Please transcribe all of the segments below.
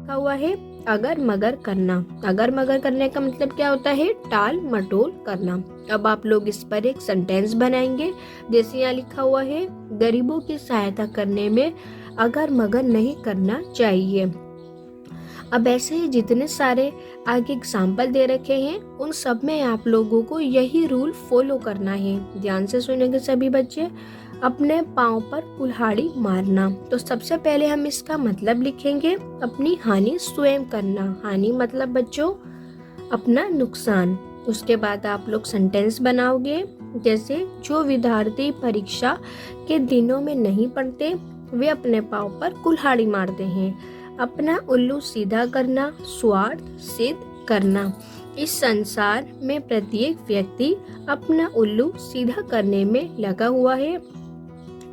लिखा हुआ है अगर मगर करना। अगर मगर करने का मतलब क्या होता है? टाल मटोल करना। अब आप लोग इस पर एक सेंटेंस बनाएंगे। जैसे यहाँ लिखा हुआ है, गरीबों की सहायता करने में अगर मगर नहीं करना चाहिए। अब ऐसे ही जितने सारे आगे एग्जाम्पल दे रखे हैं, उन सब में आप लोगों को यही रूल फॉलो करना है। ध्यान से सुनेंगे सभी बच्चे। अपने पाँव पर कुल्हाड़ी मारना। तो सबसे पहले हम इसका मतलब लिखेंगे, अपनी हानि स्वयं करना। हानि मतलब बच्चों अपना नुकसान। उसके बाद आप लोग सेंटेंस बनाओगे, जैसे जो विद्यार्थी परीक्षा के दिनों में नहीं पढ़ते वे अपने पाँव पर कुल्हाड़ी मारते हैं। अपना उल्लू सीधा करना, स्वार्थ सिद्ध करना। इस संसार में प्रत्येक व्यक्ति अपना उल्लू सीधा करने में लगा हुआ है।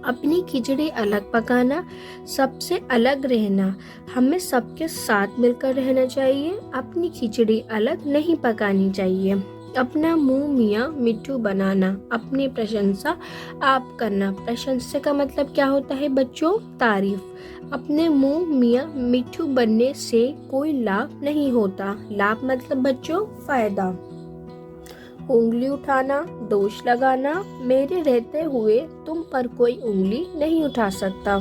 अपनी खिचड़ी अलग पकाना, सबसे अलग रहना। हमें सबके साथ मिलकर रहना चाहिए। अपनी खिचड़ी अलग नहीं पकानी चाहिए। अपना मुंह मियाँ मिट्ठू बनाना, अपनी प्रशंसा आप करना। प्रशंसा का मतलब क्या होता है बच्चों? तारीफ। अपने मुंह मियाँ मिट्ठू बनने से कोई लाभ नहीं होता। लाभ मतलब बच्चों फायदा। उंगली उठाना, दोष लगाना। मेरे रहते हुए तुम पर कोई उंगली नहीं उठा सकता।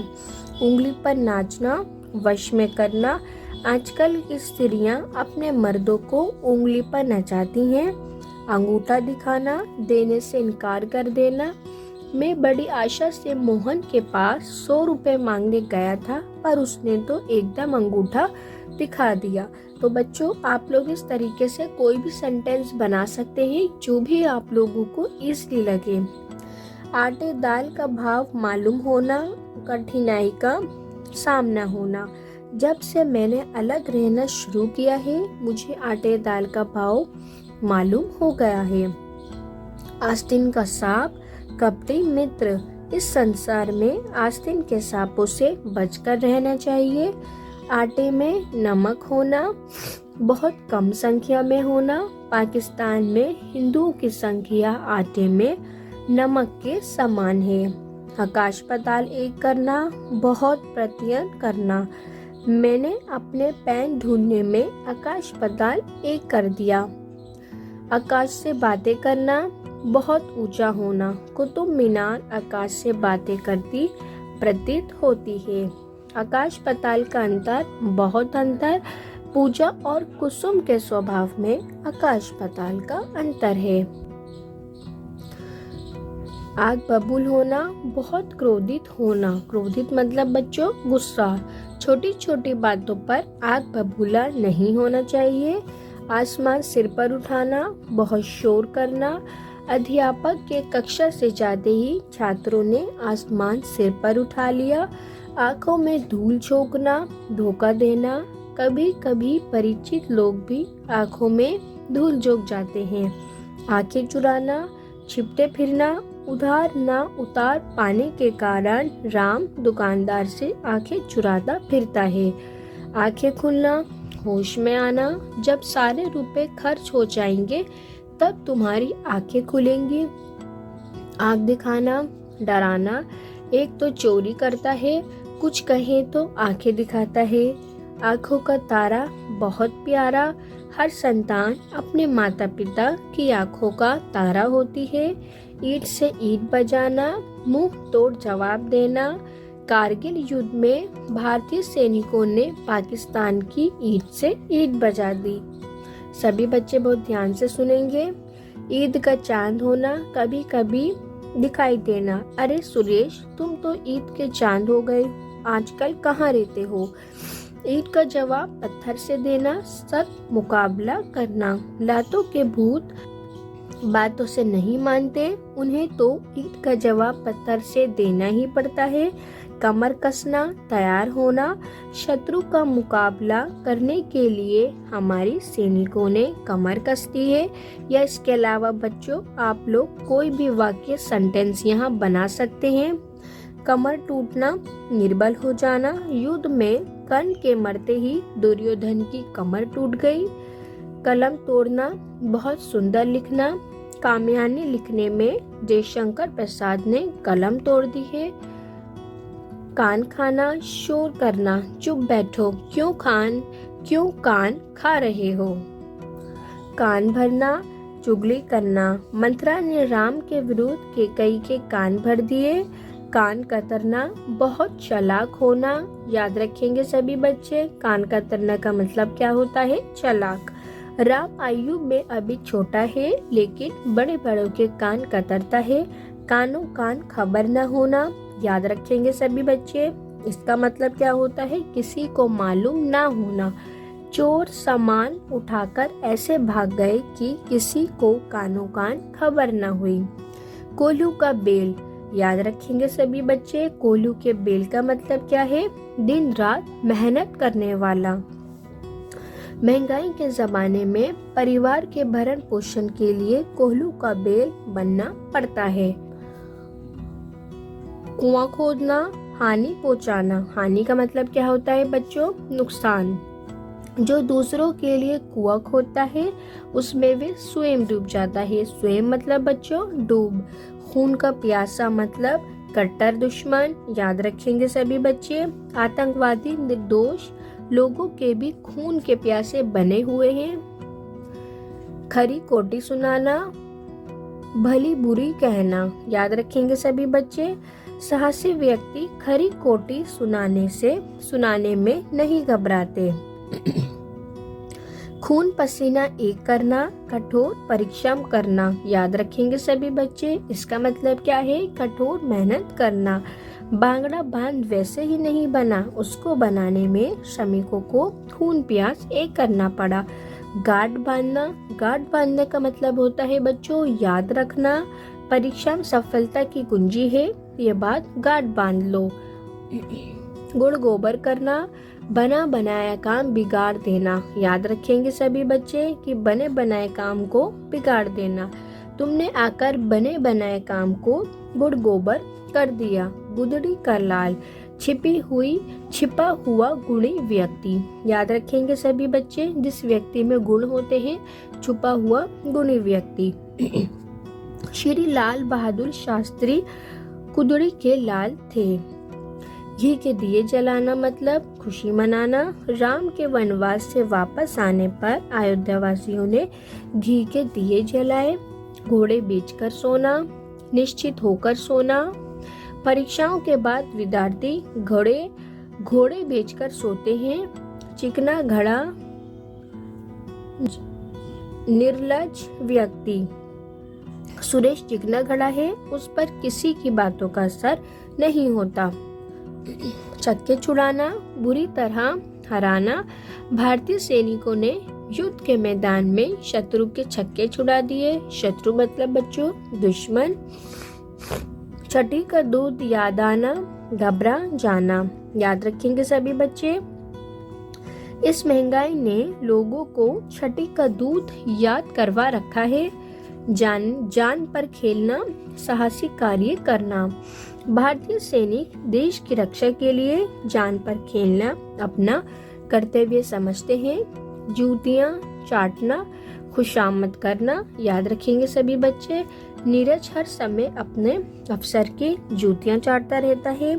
उंगली पर नाचना, वश में करना। आजकल की स्त्रियां अपने मर्दों को उंगली पर नचाती हैं। अंगूठा दिखाना, देने से इनकार कर देना। मैं बड़ी आशा से मोहन के पास 100 रुपए मांगने गया था, पर उसने तो एकदम अंगूठा दिखा दिया। तो बच्चों आप लोग इस तरीके से कोई भी सेंटेंस बना सकते हैं जो भी आप लोगों को इजीली लगे। आटे दाल का भाव मालूम होना, कठिनाई का सामना होना। जब से मैंने अलग रहना शुरू किया है, मुझे आटे दाल का भाव मालूम हो गया है। आस्तीन का सांप, कपटी मित्र। इस संसार में आस्तीन के सांपों से बचकर रहना चाहिए। आटे में नमक होना, बहुत कम संख्या में होना। पाकिस्तान में हिंदुओं की संख्या आटे में नमक के समान है। आकाश पाताल एक करना, बहुत प्रयत्न करना। मैंने अपने पैन ढूंढने में आकाश पाताल एक कर दिया। आकाश से बातें करना, बहुत ऊंचा होना। कुतुब मीनार आकाश से बातें करती प्रतीत होती है। आकाश पाताल का अंतर, बहुत अंतर। पूजा और कुसुम के स्वभाव में आकाश पाताल का अंतर है। आग बबूल होना, बहुत क्रोधित होना। क्रोधित मतलब बच्चों गुस्सा। छोटी छोटी बातों पर आग बबूला नहीं होना चाहिए। आसमान सिर पर उठाना, बहुत शोर करना। अध्यापक के कक्षा से जाते ही छात्रों ने आसमान सिर पर उठा लिया। आंखों में धूल झोंकना, धोखा देना। कभी कभी परिचित लोग भी आंखों में धूल झोंक जाते हैं। आंखें चुराना, छिपते फिरना। उधार ना उतार पाने के कारण राम दुकानदार से आंखें चुराता फिरता है। आंखें खुलना, होश में आना। जब सारे रुपए खर्च हो जाएंगे तब तुम्हारी आंखें खुलेंगी। आंख दिखाना, डराना। एक तो चोरी करता है, कुछ कहे तो आंखें दिखाता है। आंखों का तारा बहुत प्यारा। हर संतान अपने माता पिता की आंखों का तारा होती है। ईंट से ईंट बजाना, मुंह तोड़ जवाब देना। कारगिल युद्ध में भारतीय सैनिकों ने पाकिस्तान की ईंट से ईंट बजा दी। सभी बच्चे बहुत ध्यान से सुनेंगे। ईद का चांद होना, कभी कभी दिखाई देना। अरे सुरेश, तुम तो ईद के चांद हो गए, आजकल कहाँ रहते हो? ईद का जवाब पत्थर से देना। सख्त मुकाबला करना। लातों के भूत बातों से नहीं मानते, उन्हें तो ईद का जवाब पत्थर से देना ही पड़ता है। कमर कसना, तैयार होना। शत्रु का मुकाबला करने के लिए हमारी सैनिकों ने कमर कस दी है। या इसके अलावा बच्चों आप लोग कोई भी वाक्य सेंटेंस यहाँ बना सकते हैं। कमर टूटना, निर्बल हो जाना। युद्ध में कर्ण के मरते ही दुर्योधन की कमर टूट गई। कलम तोड़ना, बहुत सुंदर लिखना। कामयानी लिखने में जयशंकर प्रसाद ने कलम तोड़ दी है। कान खाना, शोर करना, चुप बैठो, क्यों कान खा रहे हो। कान भरना, चुगली करना, मंथरा ने राम के विरुद्ध कैकेयी के कान भर दिए। कान कतरना, बहुत चालाक होना। याद रखेंगे सभी बच्चे, कान कतरना का मतलब क्या होता है, चालाक। राम आयु में अभी छोटा है लेकिन बड़े बड़ों के कान कतरता है। कानों कान खबर न होना। याद रखेंगे सभी बच्चे, इसका मतलब क्या होता है, किसी को मालूम ना होना। चोर सामान उठाकर ऐसे भाग गए कि किसी को कानों कान खबर न हुई। कोल्हू का बेल। याद रखेंगे सभी बच्चे, कोल्हू के बेल का मतलब क्या है, दिन रात मेहनत करने वाला। महंगाई के जमाने में परिवार के भरण पोषण के लिए कोल्हू का बेल बनना पड़ता है। कुआं खोदना, हानि पहुंचाना। हानि का मतलब क्या होता है बच्चों, नुकसान। जो दूसरों के लिए कुआं खोदता है उसमें वे स्वयं डूब जाता है। स्वयं मतलब बच्चों डूब। खून का प्यासा मतलब कट्टर दुश्मन। याद रखेंगे सभी बच्चे, आतंकवादी निर्दोष लोगों के भी खून के प्यासे बने हुए हैं। खरी खोटी सुनाना, भली बुरी कहना। याद रखेंगे सभी बच्चे, साहसी व्यक्ति खरी खोटी सुनाने में नहीं घबराते। खून पसीना एक करना, कठोर परिश्रम करना। याद रखेंगे सभी बच्चे, इसका मतलब क्या है, कठोर मेहनत करना। बांगड़ा बांध वैसे ही नहीं बना, उसको बनाने में श्रमिकों को खून प्यास एक करना पड़ा। गांठ बांधना, गांठ बांधने का मतलब होता है बच्चों याद रखना। परिश्रम सफलता की कुंजी है, ये बात गांठ बांध लो। गुड़ गोबर करना, बना बनाया काम बिगाड़ देना। याद रखेंगे सभी बच्चे कि बने बनाए काम को बिगाड़ देना। तुमने आकर बने बनाए काम को गुड़ गोबर कर दिया। गुदड़ी का लाल, छिपा हुआ गुणी व्यक्ति। याद रखेंगे सभी बच्चे, जिस व्यक्ति में गुण होते हैं, छुपा हुआ गुणी व्यक्ति। श्री लाल बहादुर शास्त्री कुदड़ी के लाल थे। घी के दिए जलाना मतलब खुशी मनाना। राम के वनवास से वापस आने पर अयोध्या वासियों ने घी के दिए जलाए। घोड़े बेचकर सोना, निश्चित होकर सोना। परीक्षाओं के बाद विद्यार्थी घोड़े बेचकर सोते हैं। चिकना घड़ा, निर्लज व्यक्ति। सुरेश चिकना घड़ा है, उस पर किसी की बातों का असर नहीं होता। छक्के छुड़ाना, बुरी तरह हराना। भारतीय सैनिकों ने युद्ध के मैदान में शत्रु के छक्के छुड़ा दिए। शत्रु मतलब बच्चों दुश्मन। छठी का दूध याद आना, घबरा जाना। याद रखेंगे सभी बच्चे, इस महंगाई ने लोगों को छठी का दूध याद करवा रखा है। जान पर खेलना, साहसी कार्य करना। भारतीय सैनिक देश की रक्षा के लिए जान पर खेलना अपना कर्तव्य समझते हैं। जूतियां चाटना, खुशामद करना। याद रखेंगे सभी बच्चे, नीरज हर समय अपने अफसर की जूतियां चाटता रहता है।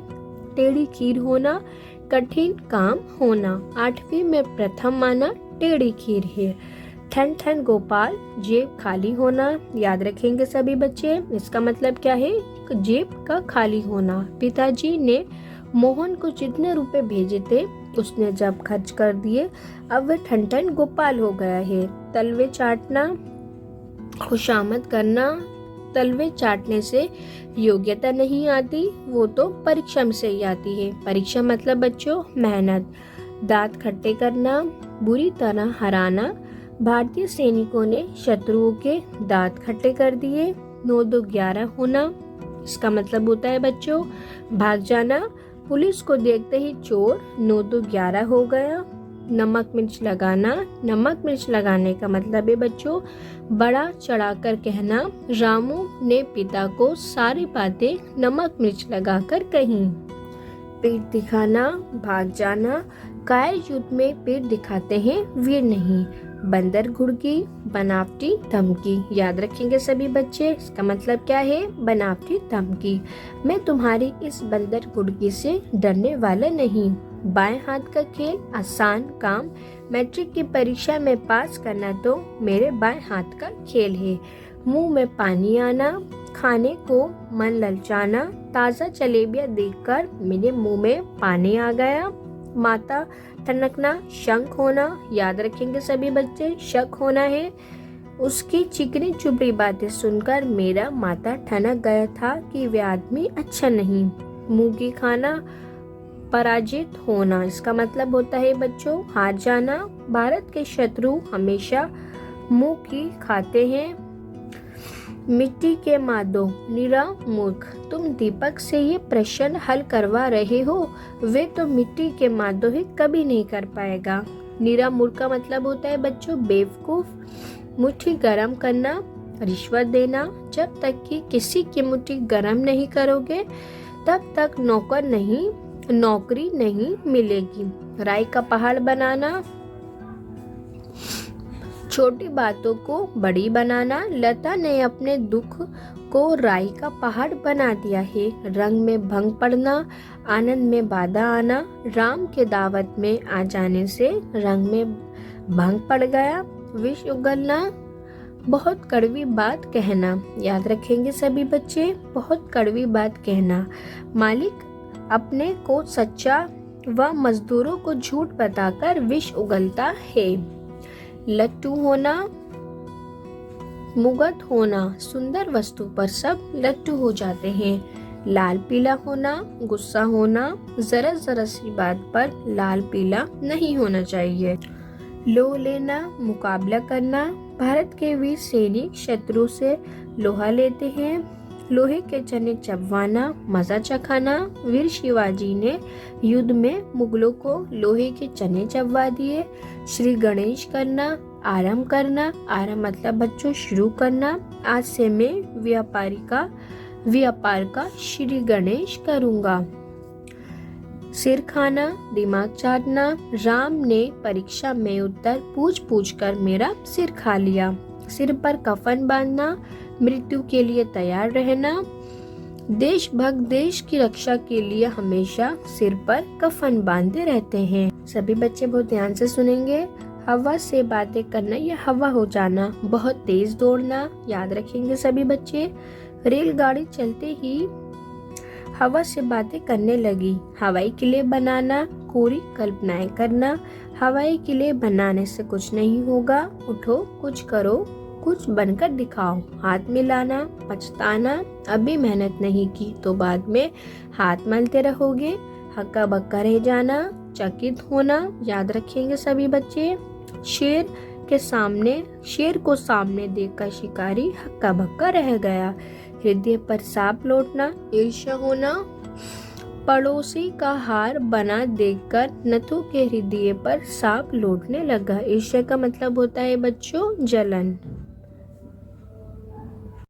टेढ़ी खीर होना, कठिन काम होना। 8वीं में प्रथम माना टेढ़ी खीर है। ठन ठन गोपाल, जेब खाली होना। याद रखेंगे सभी बच्चे, इसका मतलब क्या है, जेब का खाली होना। पिताजी ने मोहन को जितने रुपए भेजे थे उसने जब खर्च कर दिए, अब वह ठन ठन गोपाल हो गया है। तलवे चाटना, खुशामद करना। तलवे चाटने से योग्यता नहीं आती, वो तो परिश्रम से ही आती है। परीक्षा मतलब बच्चों मेहनत। दांत खट्टे करना, बुरी तरह हराना। भारतीय सैनिकों ने शत्रुओं के दांत खट्टे कर दिए। 9-2-11 होना, इसका मतलब होता है बच्चों भाग जाना। पुलिस को देखते ही चोर 9-2-11 हो गया। नमक मिर्च लगाना, नमक मिर्च लगाने का मतलब है बच्चों बड़ा चढ़ाकर कहना। रामू ने पिता को सारी बातें नमक मिर्च लगाकर कही। पीठ दिखाना, भाग जाना। कायर युद्ध में पीठ दिखाते हैं, वीर नहीं। बंदर घुड़की, बनावटी धमकी। याद रखेंगे सभी बच्चे, इसका मतलब क्या है? बनावटी धमकी। मैं तुम्हारी इस बंदर घुड़की से डरने वाला नहीं। बाएं हाथ का खेल, आसान काम। मैट्रिक की परीक्षा में पास करना तो मेरे बाएं हाथ का खेल है। मुंह में पानी आना, खाने को मन ललचाना। ताज़ा जलेबियाँ देखकर मेरे मुंह में पानी आ गया। माता ठनकना, शंख होना। याद रखेंगे सभी बच्चे, शक होना है। उसकी चिकनी चुपड़ी बातें सुनकर मेरा माथा ठनक गया था कि वह आदमी अच्छा नहीं। मुंह की खाना, पराजित होना। इसका मतलब होता है बच्चों हार जाना। भारत के शत्रु हमेशा मुंह की खाते हैं। मिट्टी के मादो, निरा मूर्ख। तुम दीपक से ये प्रश्न हल करवा रहे हो, वे तो मिट्टी के मादो ही कभी नहीं कर पाएगा। निरा मूर्ख का मतलब होता है बच्चों बेवकूफ। मुट्ठी गरम करना, रिश्वत देना। जब तक कि किसी की मुट्ठी गरम नहीं करोगे तब तक नौकरी नहीं मिलेगी। राई का पहाड़ बनाना, छोटी बातों को बड़ी बनाना। लता ने अपने दुख को राई का पहाड़ बना दिया है। रंग में भंग पड़ना, आनंद में बाधा आना। राम के दावत में आ जाने से रंग में भंग पड़ गया। विष उगलना, बहुत कड़वी बात कहना। याद रखेंगे सभी बच्चे, बहुत कड़वी बात कहना। मालिक अपने को सच्चा व मजदूरों को झूठ बताकर विष उगलता है। लट्टू होना, मुगट होना। सुंदर वस्तु पर सब लट्टू हो जाते हैं। लाल पीला होना, गुस्सा होना। जरा सी बात पर लाल पीला नहीं होना चाहिए। लो लेना, मुकाबला करना। भारत के वीर सैनिक शत्रु से लोहा लेते हैं। लोहे के चने चबवाना, मजा चखाना। वीर शिवाजी ने युद्ध में मुगलों को लोहे के चने चबवा दिए। श्री गणेश करना, आरंभ करना। आरंभ मतलब बच्चों शुरू करना। आज से मैं व्यापार का श्री गणेश करूंगा। सिर खाना, दिमाग चाटना। राम ने परीक्षा में उत्तर पूछ कर मेरा सिर खा लिया। सिर पर कफन बांधना, मृत्यु के लिए तैयार रहना। देशभक्त देश की रक्षा के लिए हमेशा सिर पर कफन बांधे रहते हैं। सभी बच्चे बहुत ध्यान से सुनेंगे। हवा से बातें करना या हवा हो जाना। बहुत तेज दौड़ना। याद रखेंगे सभी बच्चे। रेलगाड़ी चलते ही हवा से बातें करने लगी। हवाई किले बनाना, कोरी कल्पनाएं करना। हवाई किले बनाने से कुछ नहीं होगा। उठो, कुछ करो, कुछ बनकर दिखाओ। हाथ मिलाना, पछताना। अभी मेहनत नहीं की तो बाद में हाथ मलते रहोगे। हक्का बक्का रह जाना, चकित होना। याद रखेंगे सभी बच्चे। शेर को सामने देखकर शिकारी हक्का बक्का रह गया। हृदय पर सांप लौटना, ईर्ष्या होना। पड़ोसी का हार बना देखकर नथु के हृदय पर सांप लौटने लगा। ईर्ष्या का मतलब होता है बच्चों जलन।